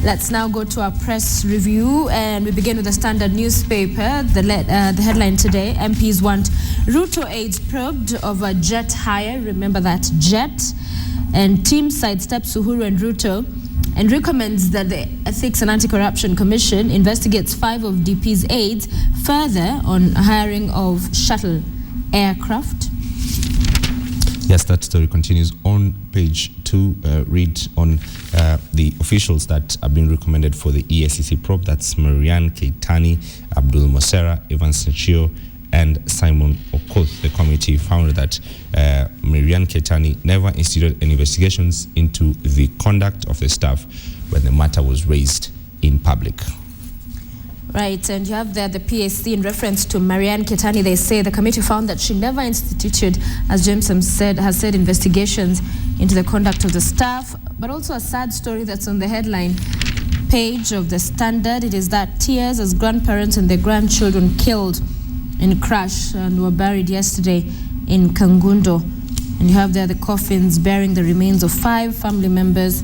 Let's now go to our press review, and we begin with the Standard newspaper. The headline today: MPs want Ruto aides probed over jet hire. Remember that jet. And team sidesteps Uhuru and Ruto and recommends that the Ethics and Anti-Corruption Commission investigates 5 of DP's aides further on hiring of shuttle aircraft. Yes, that story continues on page 2. Read on the officials that have been recommended for the EACC probe. That's Marianne Keitany, Abdul Mosera, Evans Sechio, and Simon Okoth. The committee found that Marianne Keitany never instituted any investigations into the conduct of the staff when the matter was raised in public. Right, and you have there the PSC in reference to Marianne Keitany. They say the committee found that she never instituted, as Jameson has said, investigations into the conduct of the staff. But also a sad story that's on the headline page of the Standard. It is that tears as grandparents and their grandchildren killed in crash and were buried yesterday in Kangundo. And you have there the coffins bearing the remains of 5 family members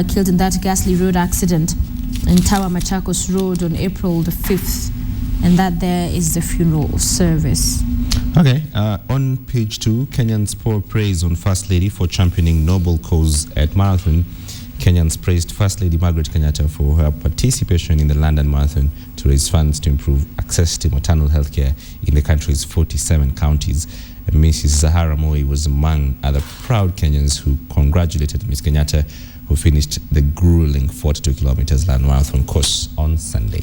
killed in that ghastly road accident in Tower Machakos Road on April the 5th. And that there is the funeral service. Okay, on page 2, Kenyans pour praise on First Lady for championing noble cause at Marathon. Kenyans praised First Lady Margaret Kenyatta for her participation in the London Marathon to raise funds to improve access to maternal health care in the country's 47 counties. Mrs. Zahara Moi was among other proud Kenyans who congratulated Ms. Kenyatta, who finished the grueling 42 kilometers London Marathon course on Sunday.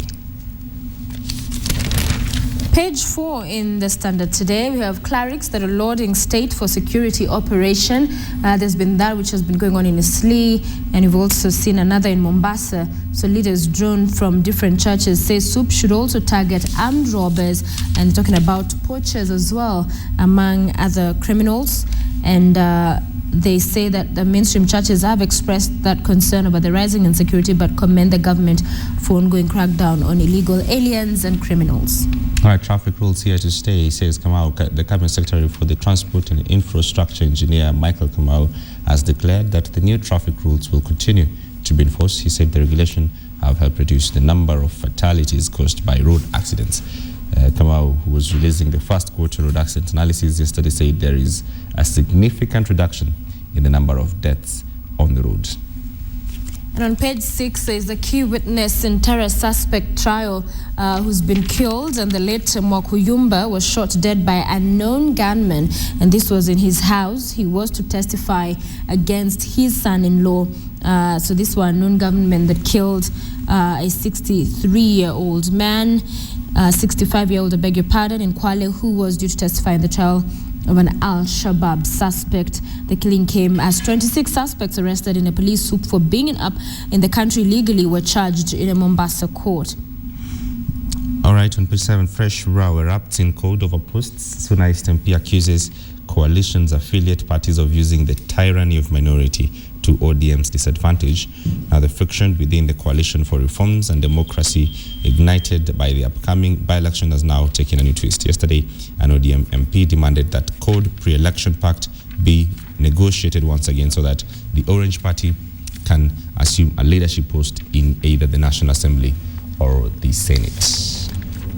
Page 4 in the Standard today, we have clerics that are lauding state for security operation. There's been that which has been going on in Eastleigh, and we've also seen another in Mombasa. So leaders drawn from different churches say SUP should also target armed robbers, and talking about poachers as well, among other criminals. And they say that the mainstream churches have expressed that concern about the rising insecurity, but commend the government for ongoing crackdown on illegal aliens and criminals. All right, traffic rules here to stay, says Kamau. The Cabinet Secretary for the Transport and Infrastructure Engineer, Michael Kamau, has declared that the new traffic rules will continue to be enforced. He said the regulation have helped reduce the number of fatalities caused by road accidents. Kamau, who was releasing the first quarter road accident analysis yesterday, said there is a significant reduction in the number of deaths on the road. And on page 6 is the key witness in terror suspect trial who's been killed, and the late Mwakuyumba was shot dead by unknown gunmen, and this was in his house. He was to testify against his son-in-law. So this was unknown gunmen that killed a 63-year-old man, 65-year-old, I beg your pardon, in Kwale, who was due to testify in the trial of an Al-Shabaab suspect. The killing came as 26 suspects arrested in a police swoop for being up in the country illegally were charged in a Mombasa court. All right, on page 7, fresh row erupts in Code over posts. Suna East MP accuses coalition's affiliate parties of using the tyranny of minority to ODM's disadvantage. Now, the friction within the Coalition for Reforms and Democracy, ignited by the upcoming by-election, has now taken a new twist. Yesterday, an ODM MP demanded that Code pre-election pact be negotiated once again so that the Orange Party can assume a leadership post in either the National Assembly or the Senate.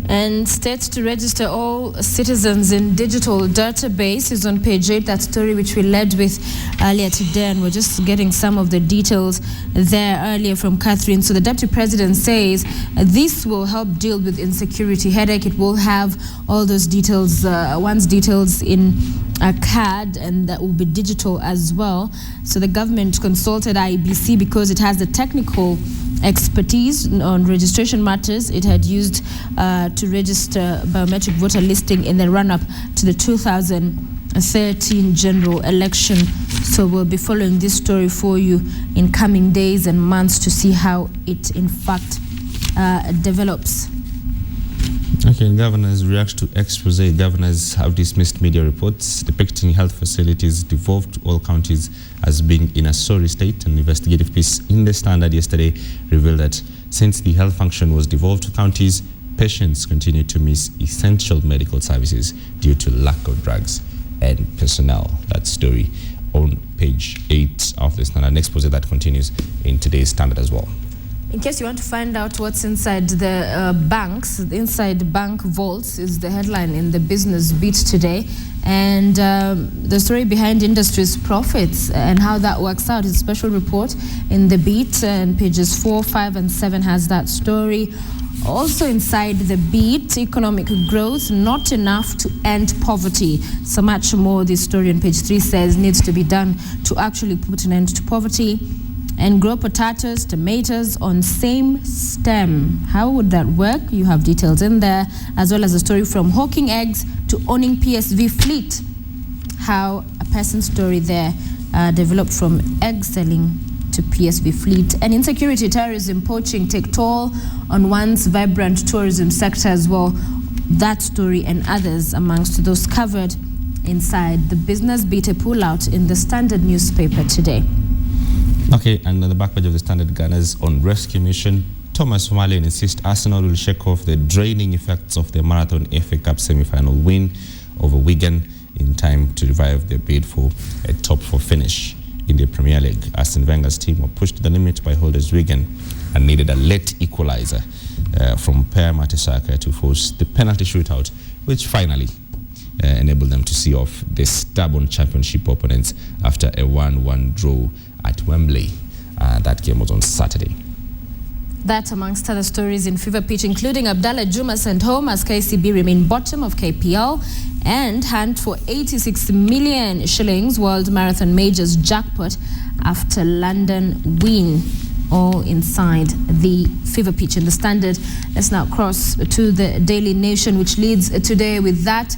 And states to register all citizens in digital database is on page 8. That story which we led with earlier today, and we're just getting some of the details there earlier from Catherine. So the Deputy President says this will help deal with insecurity headache. It will have all those details, one's details in a card, and that will be digital as well. So the government consulted IEBC because it has the technical expertise on registration matters. It had used to register biometric voter listing in the run-up to the 2013 general election. So we'll be following this story for you in coming days and months to see how it in fact develops. Okay, governors react to expose. Governors have dismissed media reports depicting health facilities devolved to all counties as being in a sorry state. An investigative piece in the Standard yesterday revealed that since the health function was devolved to counties, patients continue to miss essential medical services due to lack of drugs and personnel. That story on page 8 of the Standard, an expose that continues in today's Standard as well. In case you want to find out what's inside the banks, inside bank vaults is the headline in the Business Beat today. And the story behind industry's profits and how that works out is a special report in the Beat, and pages 4, 5, and 7 has that story. Also inside the Beat, economic growth not enough to end poverty. So much more this story on page 3 says needs to be done to actually put an end to poverty. And grow potatoes, tomatoes on same stem. How would that work? You have details in there, as well as a story from hawking eggs to owning PSV fleet. How a person's story there developed from egg selling to PSV fleet. And insecurity, terrorism, poaching take toll on one's vibrant tourism sector as well. That story and others amongst those covered inside the Business Beat, a pullout in the Standard newspaper today. Okay, and on the back page of the Standard, Ghana's on rescue mission. Thomas Somalian insists Arsenal will shake off the draining effects of the Marathon FA Cup semi-final win over Wigan in time to revive their bid for a top 4 finish in the Premier League. Arsene Wenger's team were pushed to the limit by holders Wigan and needed a late equalizer from Per Mertesacker to force the penalty shootout, which finally enabled them to see off the stubborn championship opponents after a 1-1 draw at Wembley. That game was on Saturday. That amongst other stories in Fever Pitch, including Abdallah Juma sent home as KCB remain bottom of KPL, and hunt for 86 million shillings World Marathon Majors jackpot after London win. All inside the Fever Pitch in the Standard. Let's now cross to the Daily Nation, which leads today with that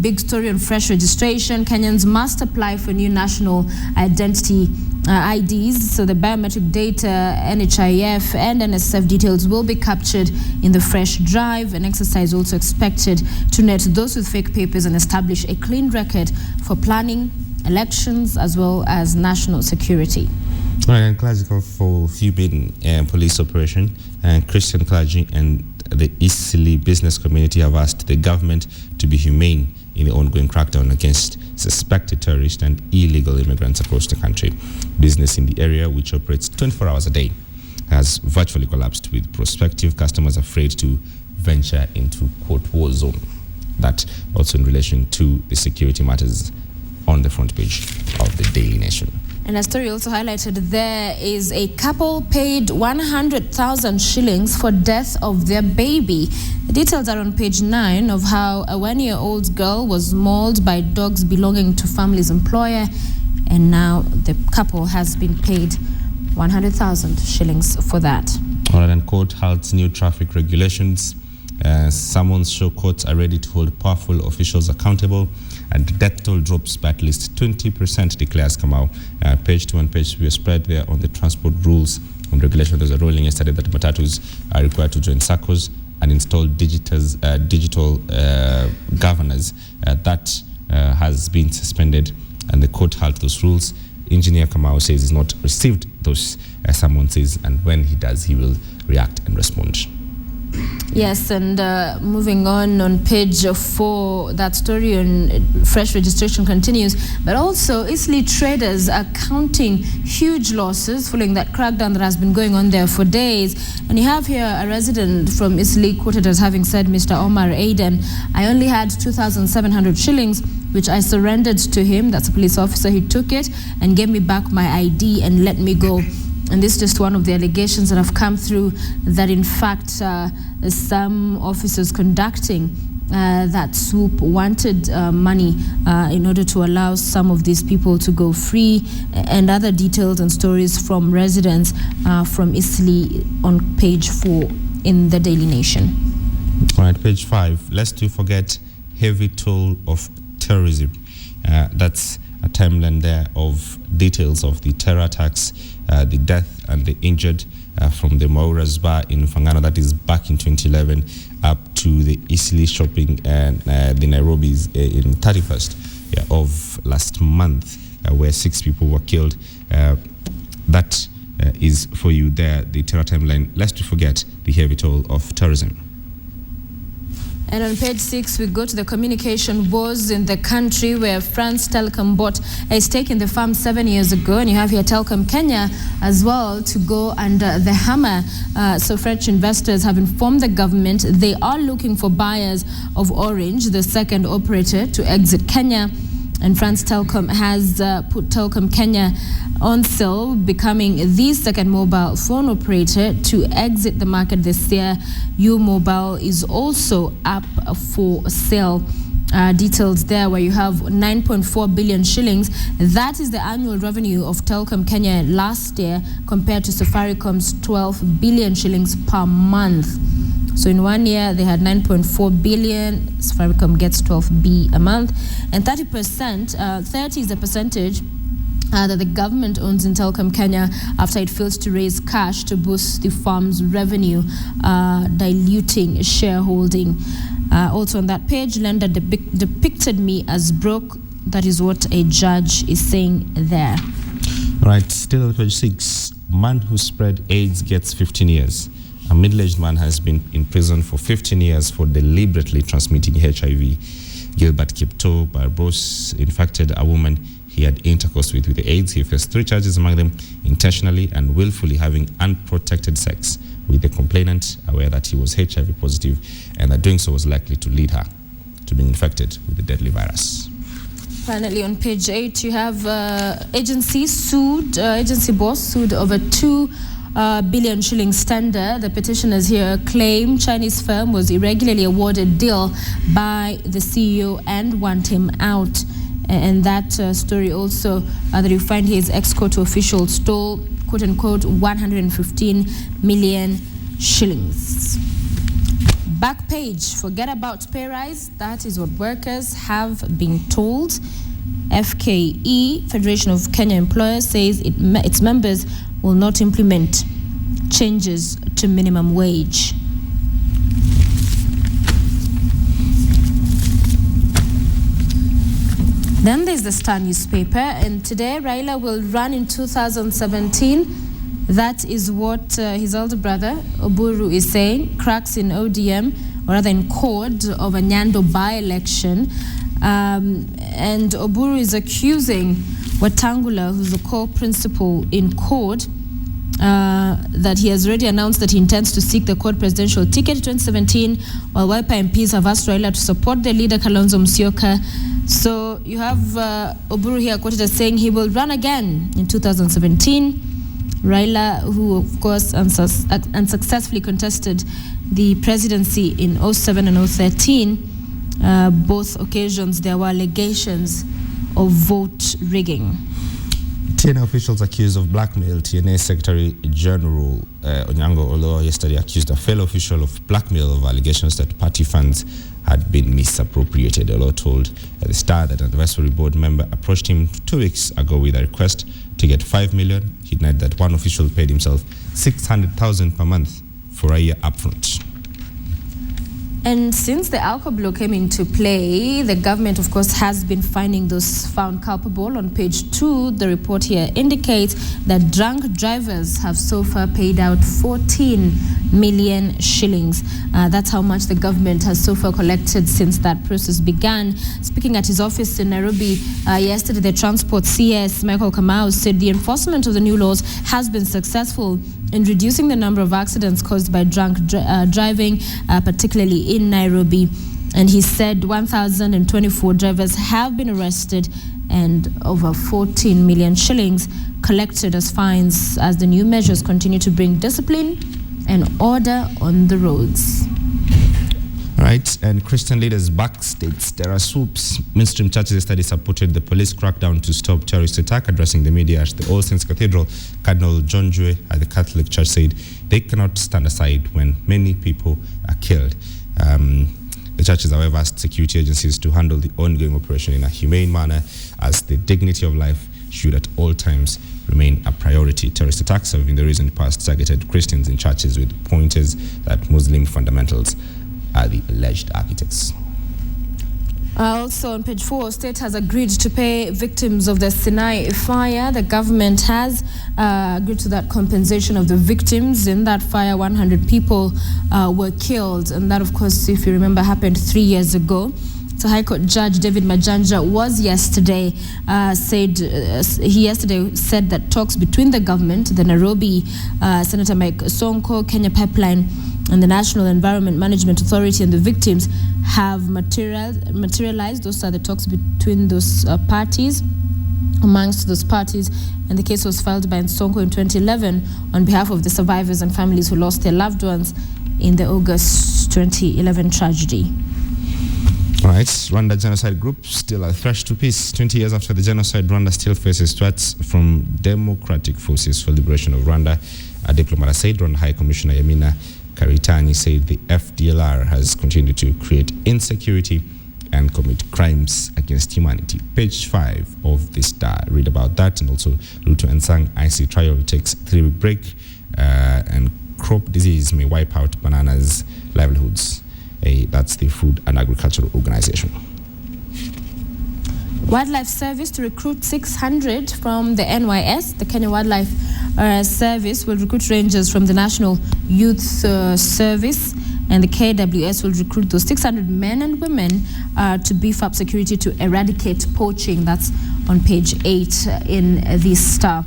big story on fresh registration. Kenyans must apply for new national identity IDs. So the biometric data, NHIF and NSF details will be captured in the fresh drive. An exercise also expected to net those with fake papers and establish a clean record for planning, elections, as well as national security. All right, and classical for Fubin police operation, and Christian clergy and the Eastleigh business community have asked the government to be humane in the ongoing crackdown against suspected terrorists and illegal immigrants across the country. Business in the area, which operates 24 hours a day, has virtually collapsed, with prospective customers afraid to venture into quote war zone. That also in relation to the security matters on the front page of the Daily Nation. And a story also highlighted there is a couple paid 100,000 shillings for death of their baby. The details are on page 9 of how a 1-year-old girl was mauled by dogs belonging to family's employer, and now the couple has been paid 100,000 shillings for that. All right, and court halts new traffic regulations. Summons show courts are ready to hold powerful officials accountable, and the death toll drops by at least 20%, declares Kamau. Page 2 and page 3 are spread there on the transport rules and regulations. There's a ruling yesterday that matatus are required to join SACCOs and install digital governors. That has been suspended, and the court halted those rules. Engineer Kamau says he's not received those summonses, and when he does, he will react and respond. Yes, and moving on page 4, that story on fresh registration continues, but also Eastleigh traders are counting huge losses following that crackdown that has been going on there for days. And you have here a resident from Eastleigh quoted as having said, Mr. Omar Aiden, I only had 2,700 shillings, which I surrendered to him. That's a police officer. He took it and gave me back my ID and let me go. And this is just one of the allegations that have come through, that in fact some officers conducting that swoop wanted money in order to allow some of these people to go free, and other details and stories from residents from Eastleigh on page 4 in the Daily Nation. All right, page 5. Lest you forget, heavy toll of terrorism. That's a timeline there of details of the terror attacks, the death and the injured from the Maura's bar in Fangano, that is back in 2011, up to the Eastleigh shopping and the Nairobi's in 31st of last month, where 6 people were killed. That is for you there, the terror timeline. Lest you forget, the heavy toll of terrorism. And on page 6, we go to the communication wars in the country, where France Telecom bought a stake in the firm 7 years ago. And you have here Telkom Kenya as well to go under the hammer. So French investors have informed the government they are looking for buyers of Orange, the second operator to exit Kenya. And France Telecom has put Telkom Kenya on sale, becoming the second mobile phone operator to exit the market this year. U-Mobile is also up for sale. Details there, where you have 9.4 billion shillings. That is the annual revenue of Telkom Kenya last year, compared to Safaricom's 12 billion shillings per month. So in 1 year, they had 9.4 billion. Safaricom gets 12B a month. And 30% is the percentage that the government owns in Telkom Kenya after it fails to raise cash to boost the firm's revenue, diluting shareholding. Also on that page, lender depicted me as broke. That is what a judge is saying there. All right, still on page 6, man who spread AIDS gets 15 years. A middle-aged man has been in prison for 15 years for deliberately transmitting HIV. Gilbert Kipto Barbos infected a woman he had intercourse with AIDS. He faced 3 charges, among them intentionally and willfully having unprotected sex with the complainant, aware that he was HIV positive and that doing so was likely to lead her to being infected with the deadly virus. Finally, on page 8, you have agency boss sued over 2 billion shillings tender. The petitioners here claim Chinese firm was irregularly awarded deal by the CEO and want him out. And that story also that you find here is Exco official stole, quote unquote, 115 million shillings. Back page, forget about pay rise. That is what workers have been told. FKE, Federation of Kenya Employers, says its members will not implement changes to minimum wage. Then there's the Star newspaper, and today Raila will run in 2017. That is what his older brother Oburu is saying. Cracks in ODM, or rather in CORD, of a Nyando by-election. And Oburu is accusing Wetangula, who's the core principal in CORD, that he has already announced that he intends to seek the CORD presidential ticket in 2017, while Wiper MPs have asked Raila to support their leader Kalonzo Musyoka. So you have Oburu here quoted as saying he will run again in 2017. Raila, who of course unsuccessfully contested the presidency in 2007 and 2013, both occasions there were allegations of vote rigging. TNA officials accused of blackmail. TNA Secretary General Onyango Olo yesterday accused a fellow official of blackmail of allegations that party funds had been misappropriated. Olo told the Star that an advisory board member approached him 2 weeks ago with a request to get 5 million. He denied that one official paid himself 600,000 per month for a year upfront. And since the alcohol law came into play, the government, of course, has been finding those found culpable. On page 2, the report here indicates that drunk drivers have so far paid out 14 million shillings. That's how much the government has so far collected since that process began. Speaking at his office in Nairobi yesterday, the Transport CS, Michael Kamau, said the enforcement of the new laws has been successful in reducing the number of accidents caused by drunk driving, particularly in Nairobi. And he said 1,024 drivers have been arrested and over 14 million shillings collected as fines as the new measures continue to bring discipline and order on the roads. All right, and Christian leaders back states. There are swoops. Mainstream churches yesterday supported the police crackdown to stop terrorist attack. Addressing the media at the All Saints Cathedral, Cardinal John Jue at the Catholic Church said they cannot stand aside when many people are killed. The churches, however, asked security agencies to handle the ongoing operation in a humane manner, as the dignity of life should at all times remain a priority. Terrorist attacks have in the recent past targeted Christians in churches, with pointers that Muslim fundamentals are the alleged architects. Also on page 4, state has agreed to pay victims of the Sinai fire. The government has agreed to that compensation of the victims. In that fire, 100 people were killed. And that, of course, if you remember, happened 3 years ago. So High Court Judge David Majanja was yesterday said that talks between the government, the Nairobi Senator Mike Sonko, Kenya Pipeline, and the National Environment Management Authority and the victims have materialized. Those are the talks between those parties. Amongst those parties, and the case was filed by Sonko in 2011 on behalf of the survivors and families who lost their loved ones in the August 2011 tragedy. All right, Rwanda Genocide Group still a thresh to peace. 20 years after the genocide, Rwanda still faces threats from Democratic Forces for Liberation of Rwanda. A diplomat said. Rwanda High Commissioner Yamina Karitani said the FDLR has continued to create insecurity and commit crimes against humanity. Page 5 of the Star. Read about that, and also Ruto and Sang IC trial takes 3-week break, and crop disease may wipe out bananas livelihoods. That's the Food and Agricultural Organization. Wildlife Service to recruit 600 from the NYS. The Kenya Wildlife Service will recruit rangers from the National Youth Service, and the KWS will recruit those 600 men and women to beef up security to eradicate poaching. That's on page 8 in the Star.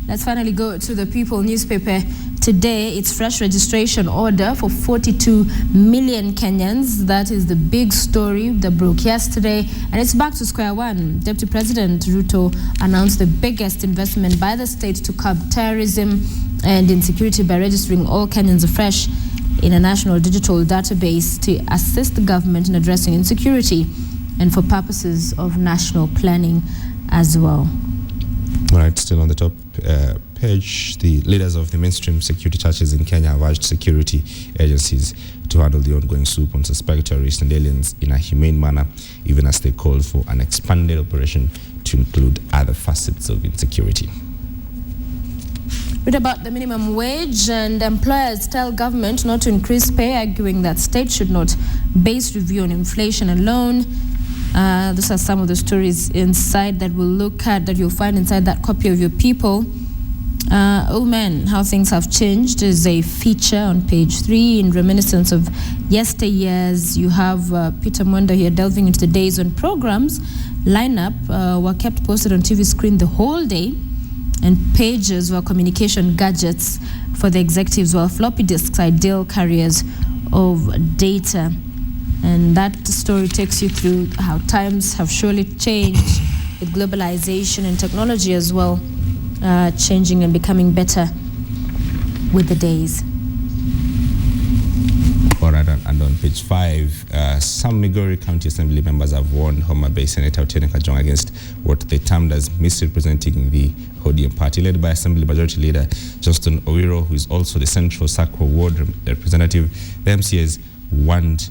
Let's finally go to the People newspaper. Today, it's fresh registration order for 42 million Kenyans. That is the big story that broke yesterday, and it's back to square one. Deputy President Ruto announced the biggest investment by the state to curb terrorism and insecurity by registering all Kenyans afresh in a national digital database to assist the government in addressing insecurity and for purposes of national planning as well. All right, still on the top page, the leaders of the mainstream security churches in Kenya have urged security agencies to handle the ongoing swoop on suspected terrorists and aliens in a humane manner, even as they call for an expanded operation to include other facets of insecurity. Read about the minimum wage, and employers tell government not to increase pay, arguing that state should not base review on inflation alone. Those are some of the stories inside that we'll look at, that you'll find inside that copy of your People. Oh man, how things have changed is a feature on page 3 in reminiscence of yesteryears. You have Peter Mwenda here delving into the days when programs lineup were kept posted on TV screen the whole day, and pages were communication gadgets for the executives, while floppy disks ideal carriers of data. And that story takes you through how times have surely changed with globalization and technology as well, changing and becoming better with the days. All right, and on page 5, some Migori County Assembly members have warned Homa Bay Senator Otieno Kajwang against what they termed as misrepresenting the ODM party, led by Assembly Majority Leader Johnston Owiro, who is also the Central Sakwa Ward representative. The MCAs warned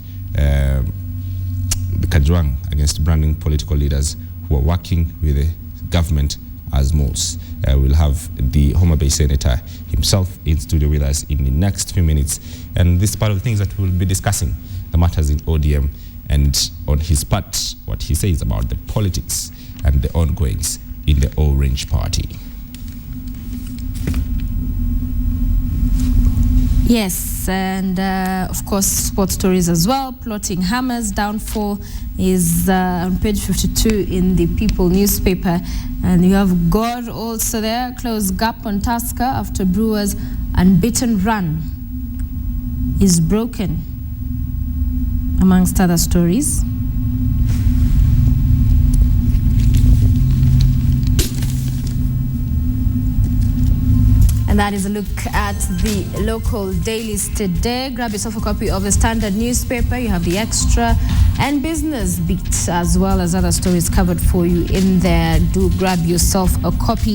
Kajwang against branding political leaders who are working with the government as moles. We'll have the Homa Bay Senator himself in studio with us in the next few minutes, and this is part of the things that we'll be discussing, the matters in ODM, and on his part, what he says about the politics and the ongoings in the Orange Party. Yes, and of course, sports stories as well. Plotting hammers downfall is on page 52 in the People newspaper. And you have God also there, close gap on Tusker after Brewers' unbeaten run is broken, amongst other stories. And that is a look at the local dailies today. Grab yourself a copy of the Standard newspaper. You have the Extra and Business Beat, as well as other stories covered for you in there. Do grab yourself a copy.